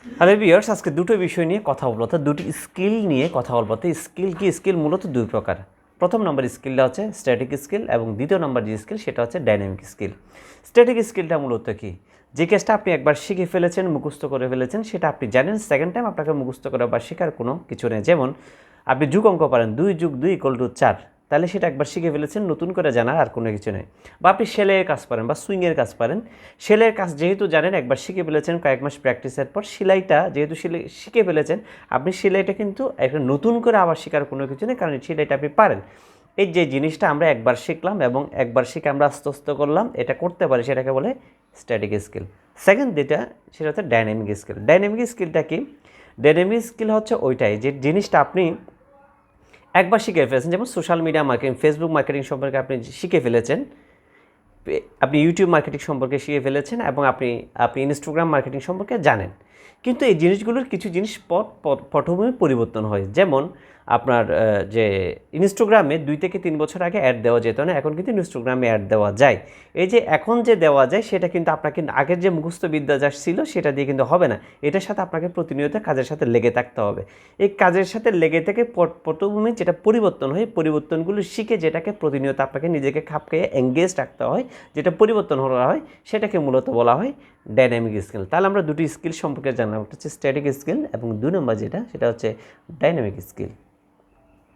Hello viewers, আজকে দুটো বিষয় নিয়ে কথা বলবো, অর্থাৎ দুটি স্কিল নিয়ে কথা বলবো। তো স্কিল কি? স্কিল মূলত দুই প্রকার। প্রথম নম্বর স্কিলটা হচ্ছে স্ট্যাটিক স্কিল এবং দ্বিতীয় নম্বর যে স্কিল সেটা হচ্ছে ডাইনামিক স্কিল। স্ট্যাটিক স্কিলটা মূলত কি? যে কাজটা আপনি একবার শিখে ফেলেছেন, মুখস্থ করে ফেলেছেন, সেটা আপনি জানেন, সেকেন্ড টাইম আপনাকে মুখস্থ করে বা শেখার কোনো কিছু নেই। যেমন আপনি যুগ অঙ্ক পারেন, 2+2=4, তাহলে সেটা একবার শিখে ফেলেছেন, নতুন করে জানার আর কোনো কিছু নেই। বা আপনি সেলাইয়ের কাজ পারেন বা সুইংয়ের কাজ পারেন, সেলাইয়ের কাজ যেহেতু জানেন, একবার শিখে ফেলেছেন, কয়েক মাস প্র্যাকটিসের পর সেলাইটা যেহেতু শিখে ফেলেছেন, আপনি সেলাইটা কিন্তু একটা নতুন করে আবার শেখার কোনো কিছু নেই, কারণ সেলাইটা আপনি পারেন। এই যে জিনিসটা আমরা একবার শিখলাম এবং একবার শিখে আমরা আস্তে আস্তে করলাম, এটা করতে পারি, সেটাকে বলে স্ট্যাটিক স্কিল। সেকেন্ড যেটা, সেটা হচ্ছে ডাইনামিক স্কিল। ডাইনামিক স্কিলটা কি? ডাইনামিক স্কিল হচ্ছে ওইটাই যে জিনিসটা আপনি একবার শিখে ফেলেছেন, যেমন social media marketing, Facebook marketing সম্পর্কে আপনি শিখে ফেলেছেন, আপনি ইউটিউব মার্কেটিং সম্পর্কে শিখে ফেলেছেন এবং আপনি ইনস্টাগ্রাম মার্কেটিং সম্পর্কে জানেন। কিন্তু এই জিনিসগুলোর কিছু জিনিস পটভূমি পরিবর্তন হয়। যেমন আপনার যে ইনস্টাগ্রামে 2 থেকে 3 বছর আগে অ্যাড দেওয়া যেত না, এখন কিন্তু ইনস্টাগ্রামে অ্যাড দেওয়া যায়। এই যে এখন যে দেওয়া যায় সেটা কিন্তু আপনাকে আগের যে মুখস্থ বিদ্যা যা ছিল সেটা দিয়ে কিন্তু হবে না। এটার সাথে আপনাকে প্রতিনিয়ত কাজের সাথে লেগে থাকতে হবে। এই কাজের সাথে লেগে থেকে পটভূমি যেটা পরিবর্তন হয়, পরিবর্তনগুলো শিখে যেটাকে প্রতিনিয়ত আপনাকে নিজেকে খাপ খেয়ে এঙ্গেজ রাখতে হয়, যেটা পরিবর্তন করা হয়, সেটাকে মূলত বলা হয় ডাইনামিক স্কিল। তাহলে আমরা দুটি স্কিল সম্পর্কে জানলাম, একটা হচ্ছে স্ট্যাটিক স্কিল এবং 2 নম্বর যেটা সেটা হচ্ছে ডাইনামিক স্কিল।